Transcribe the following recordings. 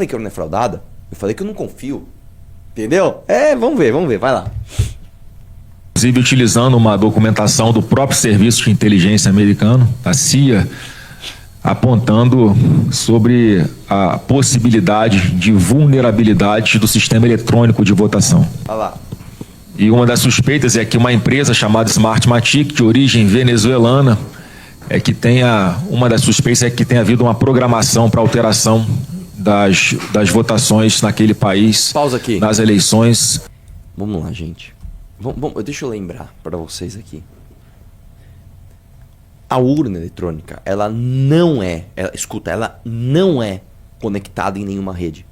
falei que a urna é fraudada, eu falei que eu não confio. Entendeu? Vamos ver, vai lá. Inclusive utilizando uma documentação do próprio Serviço de Inteligência americano, a CIA, apontando sobre a possibilidade de vulnerabilidade do sistema eletrônico de votação. Vai lá. E uma das suspeitas é que uma empresa chamada Smartmatic, de origem venezuelana, uma das suspeitas é que tenha havido uma programação para alteração das votações naquele país. Pausa aqui. Nas eleições. Vamos lá, gente. Deixa eu lembrar para vocês aqui. A urna eletrônica, ela não é conectada em nenhuma rede.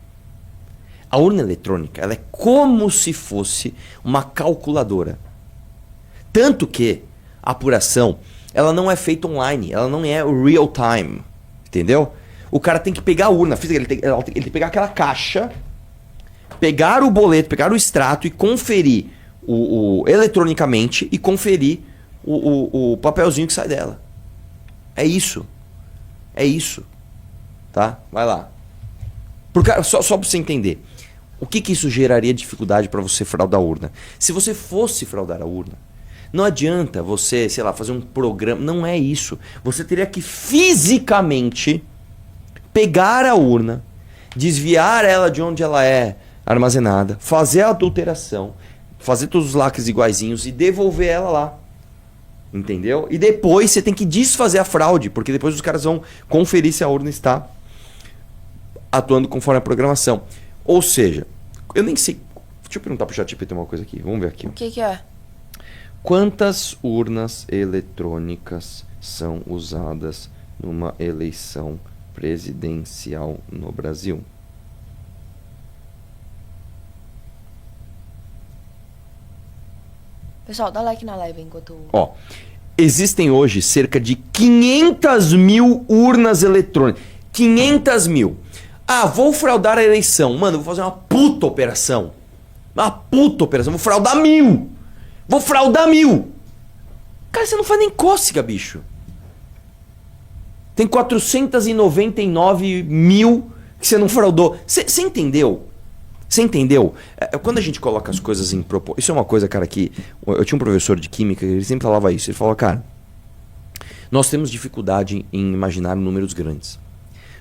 A urna eletrônica, ela é como se fosse uma calculadora. Tanto que a apuração, ela não é feita online, ela não é real time, entendeu? O cara tem que pegar a urna, ele tem que pegar aquela caixa, pegar o boleto, pegar o extrato e conferir eletronicamente e conferir o papelzinho que sai dela. É isso. Tá? Vai lá. Só pra você entender. O que isso geraria dificuldade para você fraudar a urna? Se você fosse fraudar a urna, não adianta você, sei lá, fazer um programa. Não é isso. Você teria que fisicamente pegar a urna, desviar ela de onde ela é armazenada, fazer a adulteração, fazer todos os lacres iguaizinhos e devolver ela lá. Entendeu? E depois você tem que desfazer a fraude, porque depois os caras vão conferir se a urna está atuando conforme a programação. Ou seja, eu nem sei. Deixa eu perguntar pro ChatGPT uma coisa aqui. Vamos ver aqui. O que é? Quantas urnas eletrônicas são usadas numa eleição presidencial no Brasil? Pessoal, dá like na live enquanto... Ó, existem hoje cerca de 500 mil urnas eletrônicas. 500 mil. Ah, vou fraudar a eleição. Mano, eu vou fazer uma puta operação. Uma puta operação. Vou fraudar 1000. Vou fraudar 1000. Cara, você não faz nem cócega, bicho. Tem 499 mil que você não fraudou. Você entendeu? Você entendeu? Quando a gente coloca as coisas em proporção... Isso é uma coisa, cara, que... Eu tinha um professor de química, ele sempre falava isso. Ele falava, cara, nós temos dificuldade em imaginar números grandes.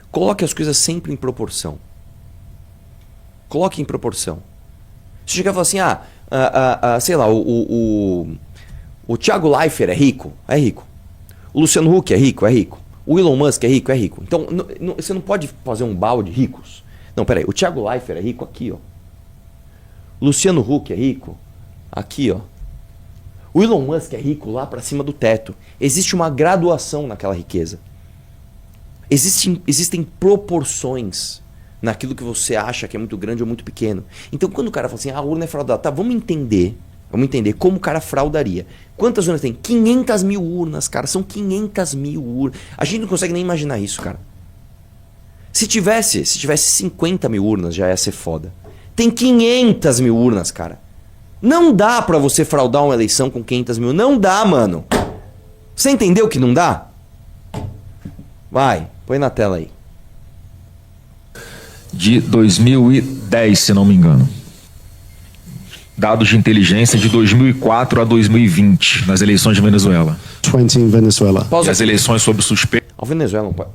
Coloque as coisas sempre em proporção. Coloque em proporção. Você chega e fala assim, sei lá, o Thiago Leifert é rico? É rico. O Luciano Huck é rico? É rico. O Elon Musk é rico? É rico. Então, você não pode fazer um balde de ricos. Não, peraí, o Thiago Leifert é rico aqui, ó. O Luciano Huck é rico aqui, ó. O Elon Musk é rico lá pra cima do teto. Existe uma graduação naquela riqueza. Existem proporções naquilo que você acha que é muito grande ou muito pequeno. Então, quando o cara fala assim, a urna é fraudada, tá, vamos entender como o cara fraudaria. Quantas urnas tem? 500 mil urnas, cara, são 500 mil urnas. A gente não consegue nem imaginar isso, cara. Se tivesse 50 mil urnas, já ia ser foda. Tem 500 mil urnas, cara. Não dá pra você fraudar uma eleição com 500 mil. Não dá, mano. Você entendeu que não dá? Vai, põe na tela aí. De 2010, se não me engano. Dados de inteligência de 2004 a 2020, nas eleições de Venezuela. 20 in Venezuela. E as eleições sob suspeita. A Venezuela não pode...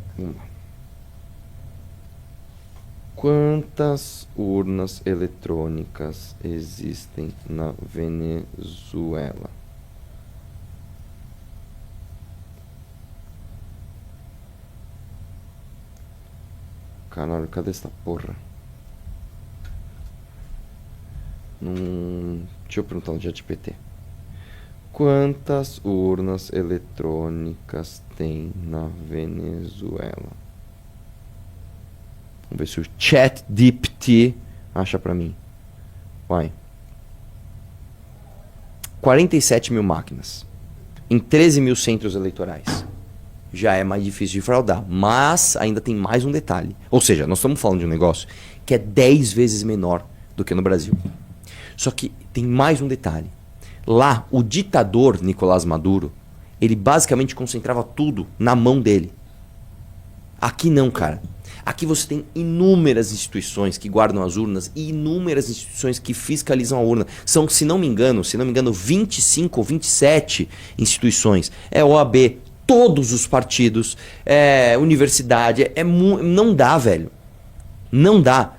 Quantas urnas eletrônicas existem na Venezuela? Caralho, cadê essa porra? Deixa eu perguntar no ChatGPT. Quantas urnas eletrônicas tem na Venezuela? Vamos ver se o ChatGPT acha pra mim. Vai. 47 mil máquinas. Em 13 mil centros eleitorais. Já é mais difícil de fraudar. Mas ainda tem mais um detalhe. Ou seja, nós estamos falando de um negócio que é 10 vezes menor do que no Brasil. Só que tem mais um detalhe. Lá, o ditador Nicolás Maduro, ele basicamente concentrava tudo na mão dele. Aqui não, cara. Aqui você tem inúmeras instituições que guardam as urnas e inúmeras instituições que fiscalizam a urna. São, se não me engano, 25 ou 27 instituições. É OAB, todos os partidos, universidade. Não dá, velho. Não dá.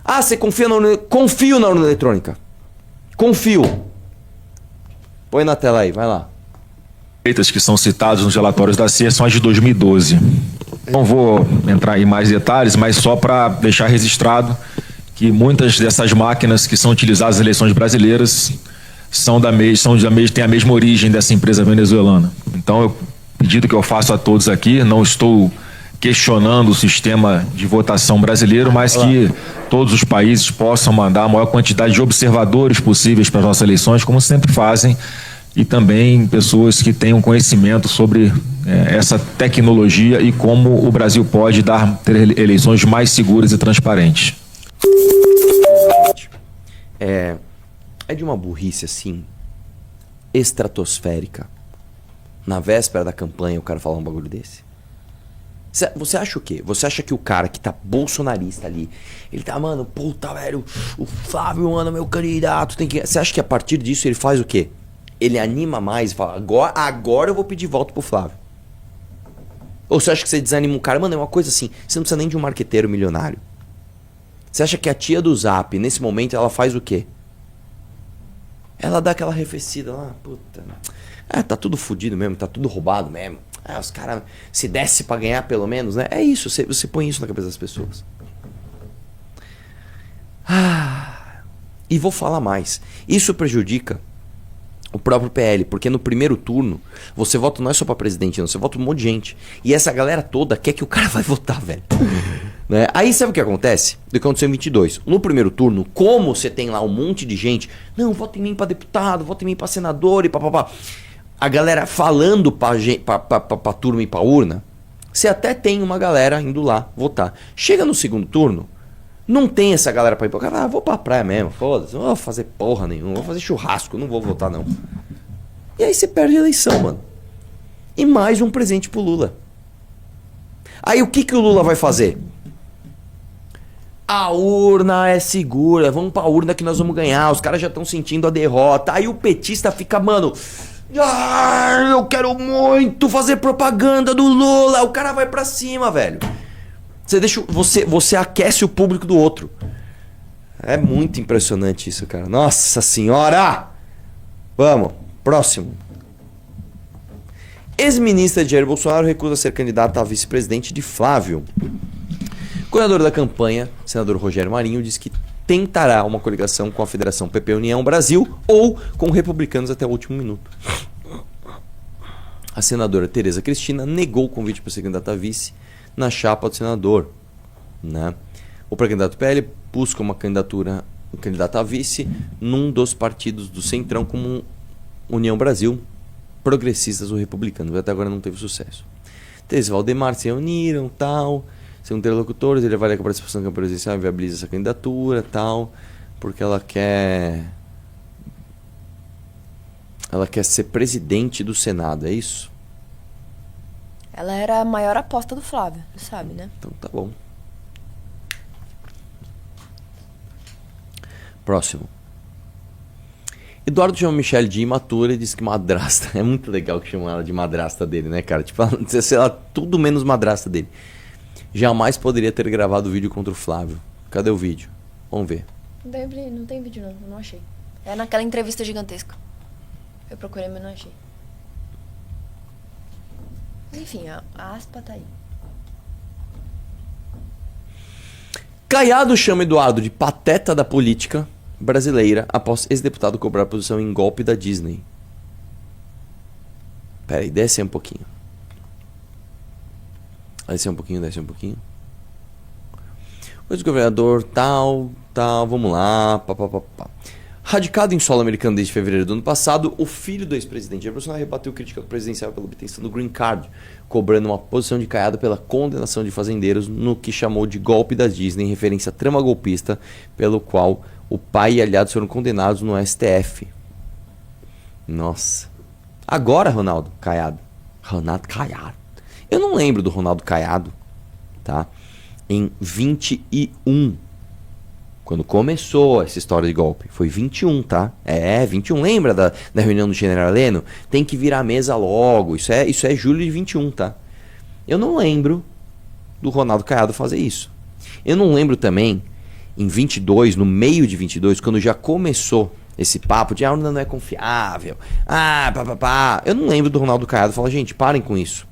Ah, você confia na urna? Confio na urna eletrônica. Confio. Põe na tela aí, vai lá. Que são citados nos relatórios da CIA são as de 2012. Não vou entrar em mais detalhes, mas só para deixar registrado que muitas dessas máquinas que são utilizadas nas eleições brasileiras têm a mesma origem dessa empresa venezuelana. Então, o pedido que eu faço a todos aqui, não estou questionando o sistema de votação brasileiro, mas que todos os países possam mandar a maior quantidade de observadores possíveis para as nossas eleições, como sempre fazem, e também pessoas que tenham conhecimento sobre essa tecnologia e como o Brasil pode ter eleições mais seguras e transparentes. É de uma burrice assim, estratosférica. Na véspera da campanha o cara falar um bagulho desse. Você acha o quê? Você acha que o cara que tá bolsonarista ali, ele tá, mano, puta, velho, o Flávio, mano, meu candidato, tem que... Você acha que a partir disso ele faz o quê? Ele anima mais e fala, agora eu vou pedir voto pro Flávio. Ou você acha que você desanima um cara? Mano, é uma coisa assim, você não precisa nem de um marqueteiro milionário. Você acha que a tia do Zap, nesse momento, ela faz o quê? Ela dá aquela arrefecida lá, puta... tá tudo fodido mesmo, tá tudo roubado mesmo. Os caras, se desse pra ganhar pelo menos, né? É isso, você põe isso na cabeça das pessoas. E vou falar mais. Isso prejudica o próprio PL, porque no primeiro turno você vota não é só pra presidente, não, você vota um monte de gente. E essa galera toda quer que o cara vai votar, velho. Né? Aí sabe o que acontece? Do que aconteceu em 22. No primeiro turno, como você tem lá um monte de gente, não, vota em mim pra deputado, vota em mim pra senador e papapá. A galera falando pra turma e pra urna, você até tem uma galera indo lá votar. Chega no segundo turno, não tem essa galera pra ir pra cá. Vou pra praia mesmo, foda-se, não vou fazer porra nenhuma, vou fazer churrasco, não vou votar não. E aí você perde a eleição, mano. E mais um presente pro Lula. Aí o que o Lula vai fazer? A urna é segura, vamos pra urna que nós vamos ganhar, os caras já estão sentindo a derrota. Aí o petista fica, mano... eu quero muito fazer propaganda do Lula. O cara vai pra cima, velho. Você aquece o público do outro. É muito impressionante isso, cara. Nossa senhora! Vamos, próximo. Ex-ministra de Jair Bolsonaro recusa ser candidata a vice-presidente de Flávio. Coordenador da campanha, senador Rogério Marinho, diz que tentará uma coligação com a Federação PP União Brasil ou com republicanos até o último minuto. A senadora Tereza Cristina negou o convite para ser candidata a vice na chapa do senador. Né? O pré-candidato PL busca uma candidata a vice num dos partidos do Centrão como União Brasil, Progressistas ou Republicanos. Até agora não teve sucesso. Tereza e Valdemar se reuniram, tal... Segundo interlocutores, ele avalia que a participação na campanha presidencial viabiliza essa candidatura, tal, porque ela quer ser presidente do Senado, é isso? Ela era a maior aposta do Flávio, você sabe, né? Então tá bom. Próximo. Eduardo chama Michelle de imatura e diz que madrasta. É muito legal que chamam ela de madrasta dele, né, cara? Tipo, ela tudo menos madrasta dele. Jamais poderia ter gravado o vídeo contra o Flávio. Cadê o vídeo? Vamos ver. Não tem vídeo não, eu não achei. É naquela entrevista gigantesca. Eu procurei, mas não achei. Enfim, a aspa tá aí. Caiado chama Eduardo de pateta da política brasileira após ex-deputado cobrar posição em golpe da Disney. Pera aí, desce aí um pouquinho. Desce um pouquinho. O ex-governador, tal, vamos lá, pá. Radicado em solo americano desde fevereiro do ano passado, o filho do ex-presidente Jair Bolsonaro rebateu crítica presidencial pela obtenção do Green Card, cobrando uma posição de Caiado pela condenação de fazendeiros no que chamou de golpe da Disney, em referência à trama golpista pelo qual o pai e aliados foram condenados no STF. Nossa. Agora, Ronaldo Caiado. Eu não lembro do Ronaldo Caiado, tá? em 21. Quando começou essa história de golpe. Foi 21, tá? 21. Lembra da reunião do General Heleno? Tem que virar a mesa logo. Isso é julho de 21, tá? Eu não lembro do Ronaldo Caiado fazer isso. Eu não lembro também, em 22, no meio de 22, quando já começou esse papo de a urna não é confiável. Eu não lembro do Ronaldo Caiado falar, gente, parem com isso.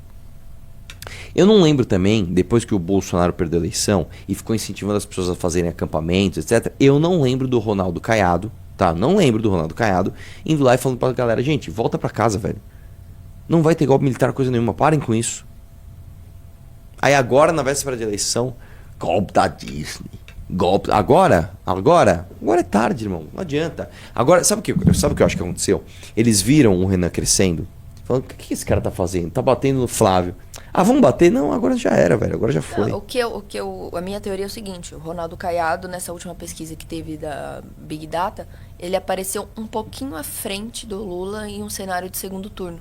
Eu não lembro também, depois que o Bolsonaro perdeu a eleição e ficou incentivando as pessoas a fazerem acampamentos, etc. Eu não lembro do Ronaldo Caiado, tá? Não lembro do Ronaldo Caiado indo lá e falando pra galera, gente, volta pra casa, velho. Não vai ter golpe militar, coisa nenhuma, parem com isso. Aí agora, na véspera de eleição, golpe da Disney. Golpe. Agora é tarde, irmão. Não adianta. Agora, sabe o que eu acho que aconteceu? Eles viram o Renan crescendo. Falando, o que esse cara tá fazendo? Tá batendo no Flávio. Ah, vamos bater? Não, agora já era, velho. Agora já foi. Não, a minha teoria é o seguinte: o Ronaldo Caiado, nessa última pesquisa que teve da Big Data, ele apareceu um pouquinho à frente do Lula em um cenário de segundo turno.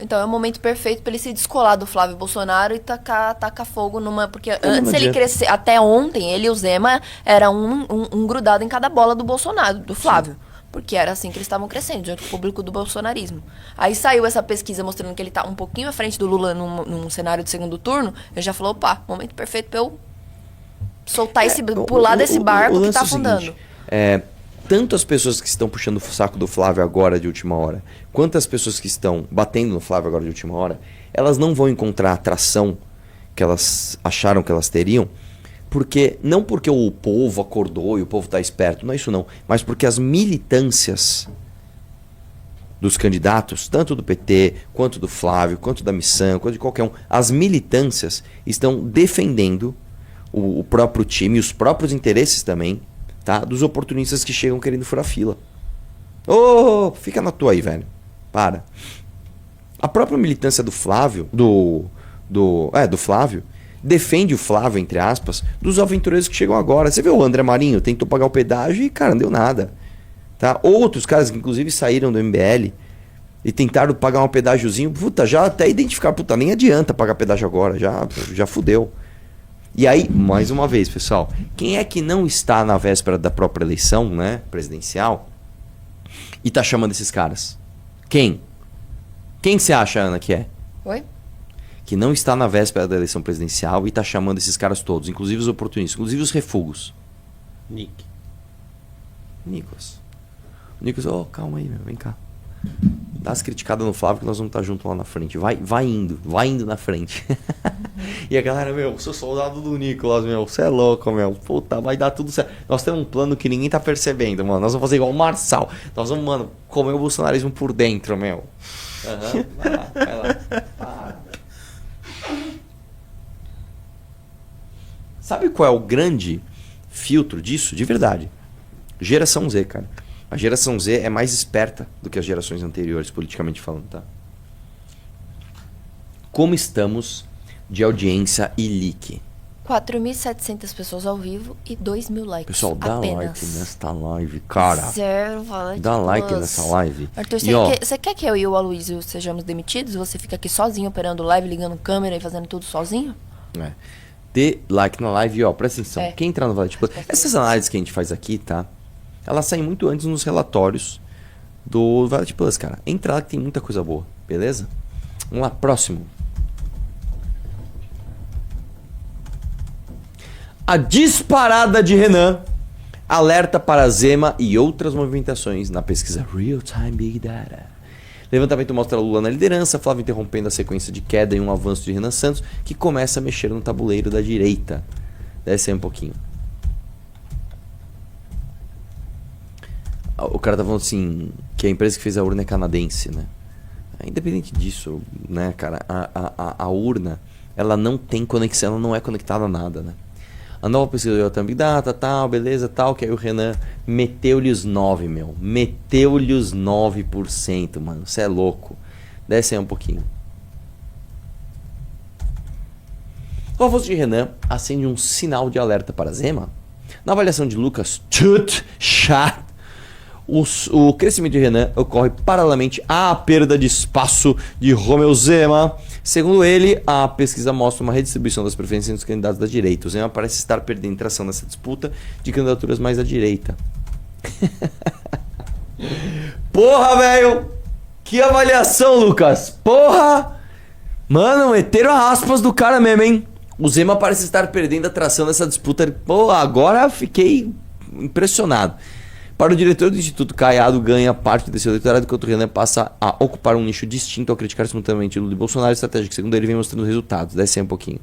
Então é o momento perfeito para ele se descolar do Flávio Bolsonaro e tacar fogo numa... Porque antes ele crescer, até ontem, ele e o Zema era um grudado em cada bola do Bolsonaro, do Flávio. Sim. Porque era assim que eles estavam crescendo, junto com o público do bolsonarismo. Aí saiu essa pesquisa mostrando que ele tá um pouquinho à frente do Lula num cenário de segundo turno. Ele já falou, opa, momento perfeito pra eu soltar pular desse barco que tá afundando. Tanto as pessoas que estão puxando o saco do Flávio agora de última hora, quanto as pessoas que estão batendo no Flávio agora de última hora, elas não vão encontrar a atração que elas acharam que elas teriam, não porque o povo acordou e o povo está esperto, não é isso não, mas porque as militâncias dos candidatos, tanto do PT, quanto do Flávio, quanto da Missan, quanto de qualquer um, as militâncias estão defendendo o próprio time, os próprios interesses também, tá? Dos oportunistas que chegam querendo furar fila. Fica na tua aí, velho. Para. A própria militância do Flávio, do Flávio, defende o Flávio, entre aspas, dos aventureiros que chegam agora. Você vê o André Marinho, tentou pagar o pedágio e, cara, não deu nada. Tá? Outros caras que, inclusive, saíram do MBL e tentaram pagar um pedágiozinho. Já até identificar, nem adianta pagar pedágio agora, já fudeu. E aí, mais uma vez, pessoal, quem é que não está na véspera da própria eleição, né, presidencial, e tá chamando esses caras? Quem? Quem você acha, Ana, que é? Oi? Que não está na véspera da eleição presidencial e tá chamando esses caras todos, inclusive os oportunistas, inclusive os refugos. Nicolas, calma aí, meu, vem cá. Dá as criticadas no Flávio que nós vamos estar juntos lá na frente. Vai indo na frente. E a galera, sou soldado do Nicolas, você é louco, puta, vai dar tudo certo. Nós temos um plano que ninguém tá percebendo, mano. Nós vamos fazer igual o Marçal. Nós vamos, mano, comer o bolsonarismo por dentro, Vai lá. Sabe qual é o grande filtro disso? De verdade. Geração Z, cara. A geração Z é mais esperta do que as gerações anteriores, politicamente falando, tá? Como estamos de audiência e leak? 4.700 pessoas ao vivo e 2.000 likes. Pessoal, dá apenas. like nessa live, cara. Zero like. Dá like nessa live. Arthur, E, você quer que eu e o Aloysio sejamos demitidos? Você fica aqui sozinho operando live, ligando câmera e fazendo tudo sozinho? Dê like na live e, presta atenção. Quem entrar no Valete Plus... Essas análises que a gente faz aqui, tá? Elas saem muito antes nos relatórios do Valete Plus, cara. Entra lá que tem muita coisa boa, beleza? Vamos lá, próximo. A disparada de Renan alerta para Zema e outras movimentações na pesquisa Real Time Big Data. Levantamento mostra Lula na liderança, Flávio interrompendo a sequência de queda e um avanço de Renan Santos, que começa a mexer no tabuleiro da direita. Desce aí um pouquinho. O cara tá falando assim, que a empresa que fez a urna é canadense, né? Independente disso, né, cara, a urna, ela não tem conexão, ela não é conectada a nada, né? A nova pesquisa do Big Data, tal, beleza, tal, que aí o Renan meteu-lhe os 9, meteu-lhe os 9%, mano, você é louco. Desce aí um pouquinho. O avanço de Renan acende um sinal de alerta para Zema. Na avaliação de Lucas Chat, o crescimento de Renan ocorre paralelamente à perda de espaço de Romeu Zema, Segundo ele, a pesquisa mostra uma redistribuição das preferências entre os candidatos da direita. O Zema parece estar perdendo tração nessa disputa de candidaturas mais à direita. Porra, velho! Que avaliação, Lucas! Porra! Mano, meteram aspas do cara mesmo, hein? O Zema parece estar perdendo a tração nessa disputa. Pô, agora fiquei impressionado. Para o diretor do Instituto, Caiado ganha parte desse eleitorado, enquanto o Renan passa a ocupar um nicho distinto ao criticar simultaneamente Lula e Bolsonaro, estratégia que, segundo ele, vem mostrando resultados. Desce aí um pouquinho.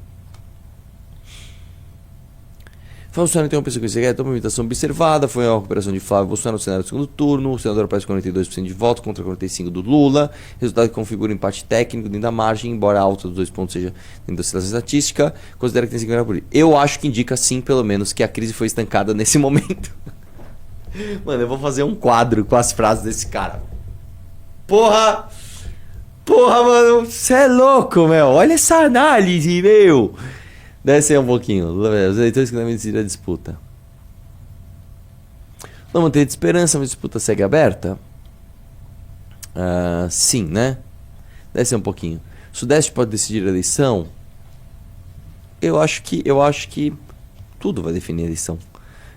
Bolsonaro tem uma pessoa que uma movimentação observada, foi a recuperação de Flávio Bolsonaro no cenário do segundo turno, o senador aparece com 42% de votos contra 45% do Lula, resultado que configura um empate técnico dentro da margem, embora a alta dos 2 pontos seja dentro da oscilação estatística, considera que tem 50 por aí. Eu acho que indica sim, pelo menos, que a crise foi estancada nesse momento. Mano, eu vou fazer um quadro com as frases desse cara. Porra! Porra, mano, você é louco, meu. Olha essa análise, meu. Desce aí um pouquinho. Os eleitores que não decidiram a disputa. Não manter de esperança, mas a disputa segue aberta? Sim, né? Desce aí um pouquinho. O Sudeste pode decidir a eleição? Eu acho que tudo vai definir a eleição.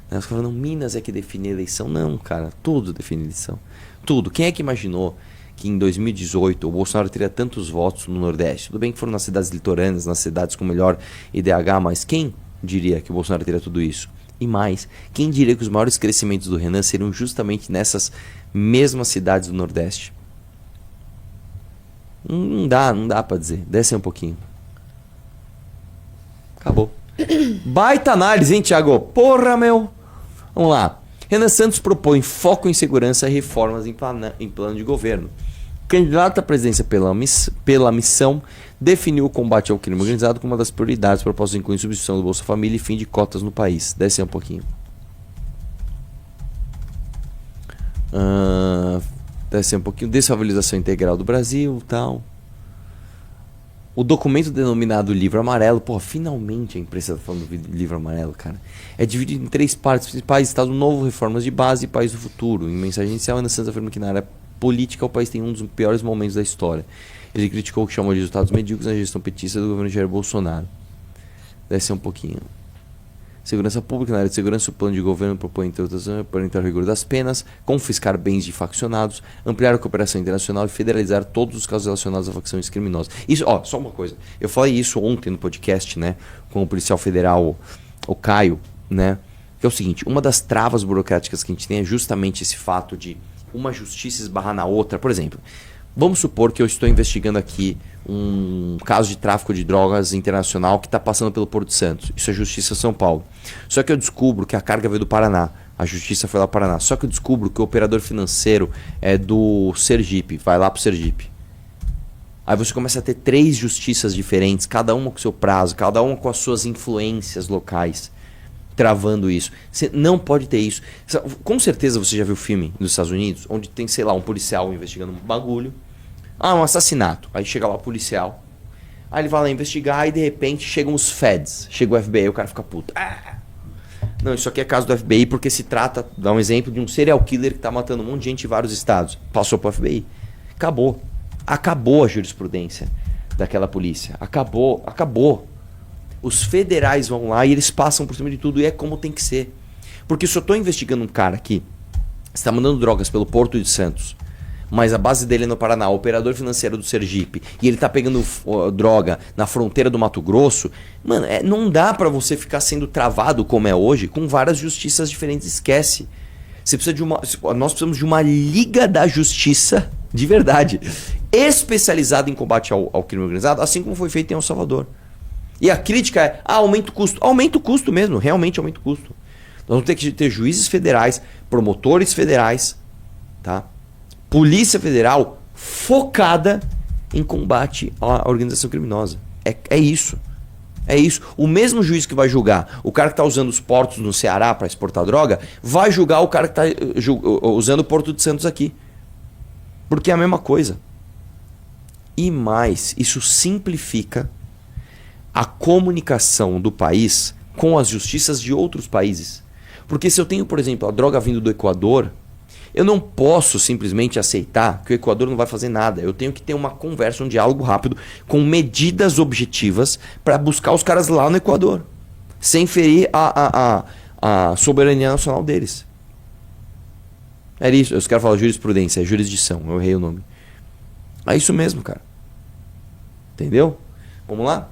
Os caras falam, Minas é que define a eleição. Não, cara, tudo define a eleição. Tudo. Quem é que imaginou que em 2018 o Bolsonaro teria tantos votos no Nordeste? Tudo bem que foram nas cidades litorâneas, nas cidades com melhor IDH, mas quem diria que o Bolsonaro teria tudo isso? E mais, quem diria que os maiores crescimentos do Renan seriam justamente nessas mesmas cidades do Nordeste? Não dá pra dizer. Desce aí um pouquinho. Acabou. Baita análise, hein, Thiago? Porra, meu. Vamos lá. Renan Santos propõe foco em segurança e reformas em plano de governo. Candidato à presidência pela missão definiu o combate ao crime organizado como uma das prioridades. Propostas incluem substituição do Bolsa Família e fim de cotas no país. Desce aí um pouquinho. Desce aí um pouquinho. Desfavorização integral do Brasil, tal. O documento denominado Livro Amarelo, porra, finalmente a imprensa está falando do Livro Amarelo, cara. É dividido em 3 partes principais: Estado Novo, Reformas de Base e País do Futuro. Em mensagem inicial, Ana Santos afirma que na área política o país tem um dos piores momentos da história. Ele criticou o que chamou de resultados medíocres na gestão petista do governo Jair Bolsonaro. Desce um pouquinho. Segurança Pública. Na área de segurança, o plano de governo propõe, entre outras, aumentar o rigor das penas, confiscar bens de faccionados, ampliar a cooperação internacional e federalizar todos os casos relacionados a facções criminosas. Isso, ó, só uma coisa. Eu falei isso ontem no podcast, né, com o policial federal, o Caio, né, que é o seguinte: uma das travas burocráticas que a gente tem é justamente esse fato de uma justiça esbarrar na outra. Por exemplo, vamos supor que eu estou investigando aqui um caso de tráfico de drogas internacional que está passando pelo Porto de Santos. Isso é Justiça São Paulo. Só que eu descubro que a carga veio do Paraná. A Justiça foi lá para o Paraná. Só que eu descubro que o operador financeiro é do Sergipe. Vai lá para o Sergipe. Aí você começa a ter 3 justiças diferentes, cada uma com o seu prazo, cada uma com as suas influências locais, travando isso. Você não pode ter isso. Com certeza você já viu filme nos Estados Unidos, onde tem, sei lá, um policial investigando um bagulho. Um assassinato. Aí chega lá o policial. Aí ele vai lá investigar e de repente chegam os feds. Chega o FBI e o cara fica puto. Não, isso aqui é caso do FBI porque se trata, dá um exemplo, de um serial killer que tá matando um monte de gente em vários estados. Passou pro FBI. Acabou. Acabou a jurisprudência daquela polícia. Acabou. Os federais vão lá e eles passam por cima de tudo e é como tem que ser. Porque se eu tô investigando um cara aqui, está mandando drogas pelo Porto de Santos, mas a base dele é no Paraná, o operador financeiro do Sergipe, e ele tá pegando droga na fronteira do Mato Grosso, mano, não dá pra você ficar sendo travado como é hoje, com várias justiças diferentes. Esquece. Você precisa de nós precisamos de uma Liga da Justiça, de verdade, especializada em combate ao crime organizado, assim como foi feito em El Salvador. E a crítica é, aumenta o custo. Aumenta o custo mesmo, realmente aumenta o custo. Nós vamos ter que ter juízes federais, promotores federais, tá? Polícia Federal focada em combate à organização criminosa. É isso. É isso. O mesmo juiz que vai julgar o cara que está usando os portos no Ceará para exportar droga, vai julgar o cara que está usando o Porto de Santos aqui. Porque é a mesma coisa. E mais, isso simplifica a comunicação do país com as justiças de outros países. Porque se eu tenho, por exemplo, a droga vindo do Equador, Eu não posso simplesmente aceitar que o Equador não vai fazer nada. Eu tenho que ter uma conversa, um diálogo rápido, com medidas objetivas para buscar os caras lá no Equador, sem ferir a soberania nacional deles. Era isso. Os caras falam jurisprudência, é jurisdição. Eu errei o nome. É isso mesmo, cara. Entendeu? Vamos lá?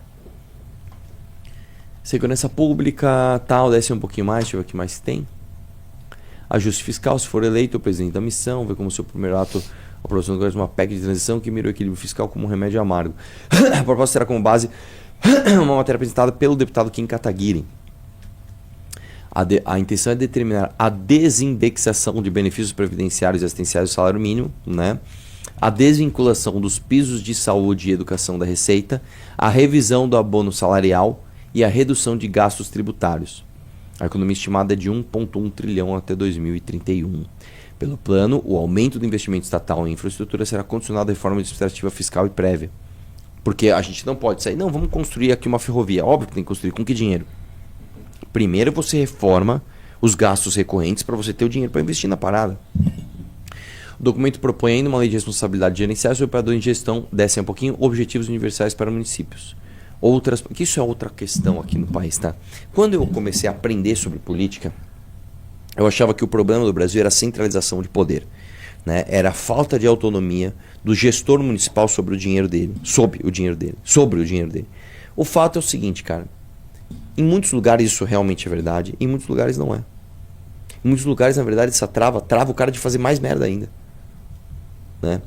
Segurança pública, tal, desce um pouquinho mais, deixa eu ver o que mais tem. Ajuste fiscal, se for eleito o presidente da missão, vê como seu primeiro ato a aprovação do Congresso uma PEC de transição que mira o equilíbrio fiscal como um remédio amargo. A proposta terá como base uma matéria apresentada pelo deputado Kim Kataguiri. A intenção é determinar a desindexação de benefícios previdenciários e assistenciais do salário mínimo, né? A desvinculação dos pisos de saúde e educação da Receita, a revisão do abono salarial e a redução de gastos tributários. A economia estimada é de 1,1 trilhão até 2031. Pelo plano, o aumento do investimento estatal em infraestrutura será condicionado à reforma administrativa fiscal e prévia. Porque a gente não pode sair, não, vamos construir aqui uma ferrovia. Óbvio que tem que construir, com que dinheiro? Primeiro você reforma os gastos recorrentes para você ter o dinheiro para investir na parada. O documento propõe ainda uma lei de responsabilidade gerencial sobre o operador em gestão, desce um pouquinho, objetivos universais para municípios. Que isso é outra questão aqui no país, tá? Quando eu comecei a aprender sobre política, eu achava que o problema do Brasil era a centralização de poder, né? Era a falta de autonomia do gestor municipal sobre o dinheiro dele, sobre o dinheiro dele. O fato é o seguinte, cara, em muitos lugares isso realmente é verdade, em muitos lugares não é. Em muitos lugares, na verdade, essa trava o cara de fazer mais merda ainda, né?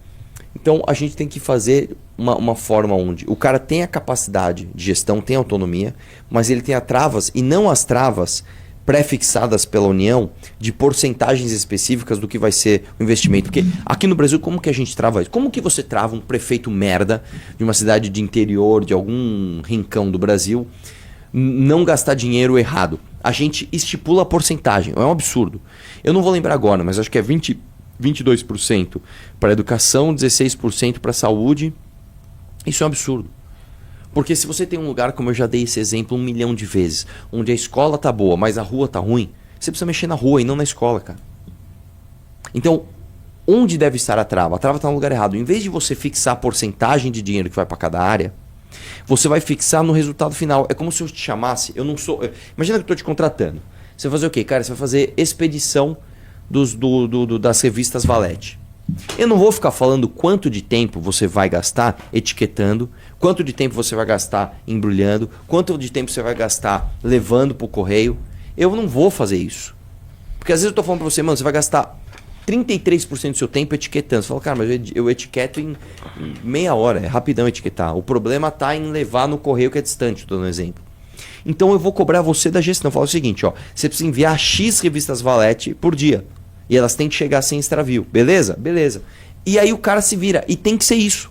Então a gente tem que fazer uma forma onde o cara tem a capacidade de gestão, tem autonomia, mas ele tem as travas, e não as travas pré-fixadas pela União de porcentagens específicas do que vai ser o investimento. Porque aqui no Brasil, como que a gente trava isso? Como que você trava um prefeito merda de uma cidade de interior, de algum rincão do Brasil, não gastar dinheiro errado? A gente estipula a porcentagem, é um absurdo. Eu não vou lembrar agora, mas acho que é 22% para educação, 16% para saúde. Isso é um absurdo. Porque se você tem um lugar, como eu já dei esse exemplo 1 milhão de vezes, onde a escola tá boa, mas a rua tá ruim, você precisa mexer na rua e não na escola, cara. Então, onde deve estar a trava? A trava está no lugar errado. Em vez de você fixar a porcentagem de dinheiro que vai para cada área, você vai fixar no resultado final. É como se eu te chamasse, eu não sou... Imagina que eu estou te contratando. Você vai fazer o quê? Cara, você vai fazer expedição das revistas Valete. Eu não vou ficar falando quanto de tempo você vai gastar etiquetando, quanto de tempo você vai gastar embrulhando, quanto de tempo você vai gastar levando pro correio. Eu não vou fazer isso. Porque às vezes eu tô falando pra você, mano, você vai gastar 33% do seu tempo etiquetando. Você fala, cara, mas eu etiqueto em meia hora, é rapidão etiquetar. O problema tá em levar no correio que é distante, tô dando um exemplo. Então eu vou cobrar você da gestão. Eu falo o seguinte, ó, você precisa enviar X revistas Valete por dia. E elas têm que chegar sem extravio. Beleza? Beleza. E aí o cara se vira. E tem que ser isso.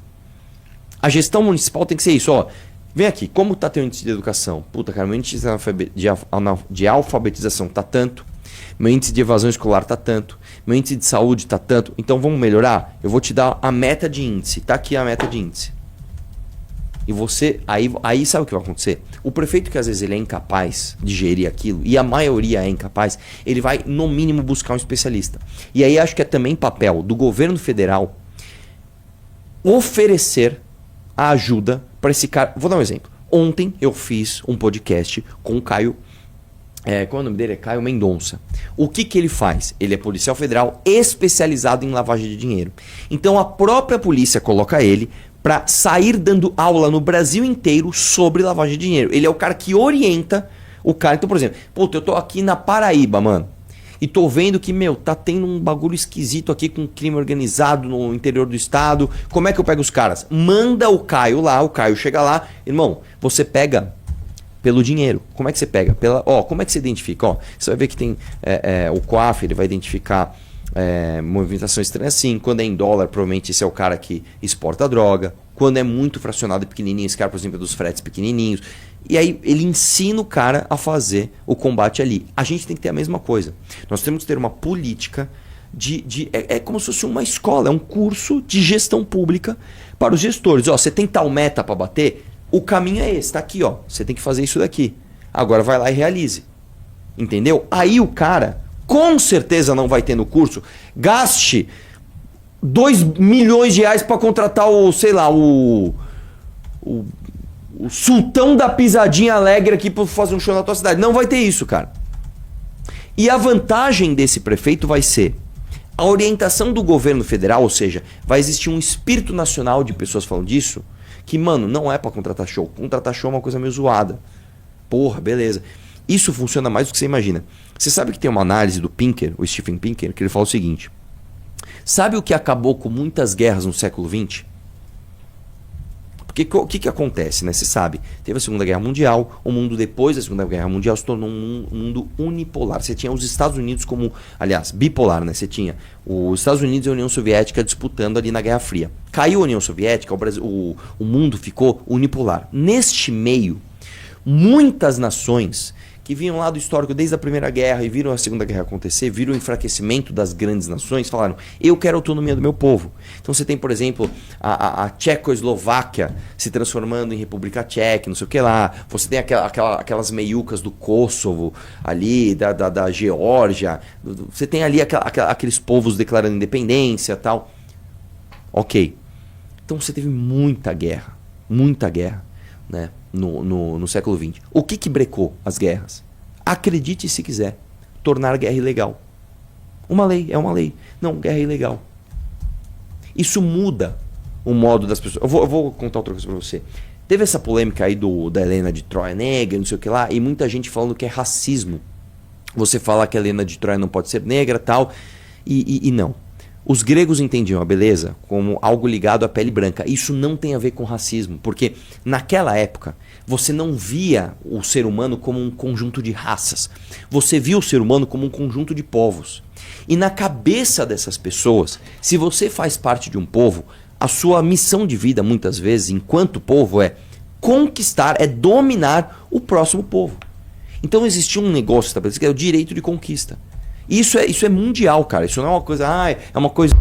A gestão municipal tem que ser isso. Ó, vem aqui, como tá teu índice de educação? Puta, cara, meu índice de alfabetização tá tanto. Meu índice de evasão escolar tá tanto. Meu índice de saúde tá tanto. Então vamos melhorar? Eu vou te dar a meta de índice. Tá aqui a meta de índice. E você, aí sabe o que vai acontecer? O prefeito, que às vezes ele é incapaz de gerir aquilo, e a maioria é incapaz, ele vai no mínimo buscar um especialista. E aí acho que é também papel do governo federal oferecer a ajuda para esse cara. Vou dar um exemplo. Ontem eu fiz um podcast com o Caio, qual é o nome dele? É Caio Mendonça. O que ele faz? Ele é policial federal especializado em lavagem de dinheiro. Então a própria polícia coloca ele para sair dando aula no Brasil inteiro sobre lavagem de dinheiro. Ele é o cara que orienta o cara. Então, por exemplo, puta, eu tô aqui na Paraíba, mano, e tô vendo que, tá tendo um bagulho esquisito aqui com crime organizado no interior do estado. Como é que eu pego os caras? Manda o Caio lá, o Caio chega lá. Irmão, você pega pelo dinheiro. Como é que você pega? Como é que você identifica? Ó, você vai ver que tem o COAF, ele vai identificar movimentação estranha assim. Quando é em dólar, provavelmente esse é o cara que exporta droga. Quando é muito fracionado e pequenininho, esse cara, por exemplo, é dos fretes pequenininhos. E aí ele ensina o cara a fazer o combate ali. A gente tem que ter a mesma coisa. Nós temos que ter uma política é como se fosse uma escola, é um curso de gestão pública para os gestores. Ó, você tem tal meta para bater? O caminho é esse, tá aqui, ó. Você tem que fazer isso daqui. Agora vai lá e realize. Entendeu? Aí o cara com certeza não vai ter no curso, gaste 2 milhões de reais para contratar o, sei lá, o sultão da pisadinha alegre aqui para fazer um show na tua cidade. Não vai ter isso, cara. E a vantagem desse prefeito vai ser a orientação do governo federal, ou seja, vai existir um espírito nacional de pessoas falando disso, que, mano, não é pra contratar show. Contratar show é uma coisa meio zoada. Porra, beleza. Isso funciona mais do que você imagina. Você sabe que tem uma análise do Pinker, o Steven Pinker, que ele fala o seguinte: sabe o que acabou com muitas guerras no século XX? Porque o que acontece, né? Você sabe, teve a Segunda Guerra Mundial, o mundo depois da Segunda Guerra Mundial se tornou um mundo unipolar. Você tinha os Estados Unidos como, aliás, bipolar, né? Você tinha os Estados Unidos e a União Soviética disputando ali na Guerra Fria. Caiu a União Soviética, o mundo ficou unipolar. Neste meio, muitas nações que vinham lá do histórico desde a Primeira Guerra e viram a Segunda Guerra acontecer, viram o enfraquecimento das grandes nações, falaram: eu quero a autonomia do meu povo. Então você tem, por exemplo, a Tchecoslováquia se transformando em República Tcheca, não sei o que lá. Você tem aquelas meiucas do Kosovo ali, da Geórgia. Você tem ali aqueles povos declarando independência e tal. Ok. Então você teve muita guerra, né? No século XX. O que brecou as guerras? Acredite se quiser, tornar a guerra ilegal. Uma lei, é uma lei. Não, guerra é ilegal. Isso muda o modo das pessoas. Eu vou contar outra coisa pra você. Teve essa polêmica aí da Helena de Troia negra, não sei o que lá, e muita gente falando que é racismo. Você fala que a Helena de Troia não pode ser negra, tal, e não. Os gregos entendiam a beleza como algo ligado à pele branca. Isso não tem a ver com racismo, porque naquela época você não via o ser humano como um conjunto de raças. Você via o ser humano como um conjunto de povos. E na cabeça dessas pessoas, se você faz parte de um povo, a sua missão de vida, muitas vezes, enquanto povo, é conquistar, é dominar o próximo povo. Então existia um negócio estabelecido que é o direito de conquista. Isso é mundial, cara. Isso não é uma coisa... é uma coisa...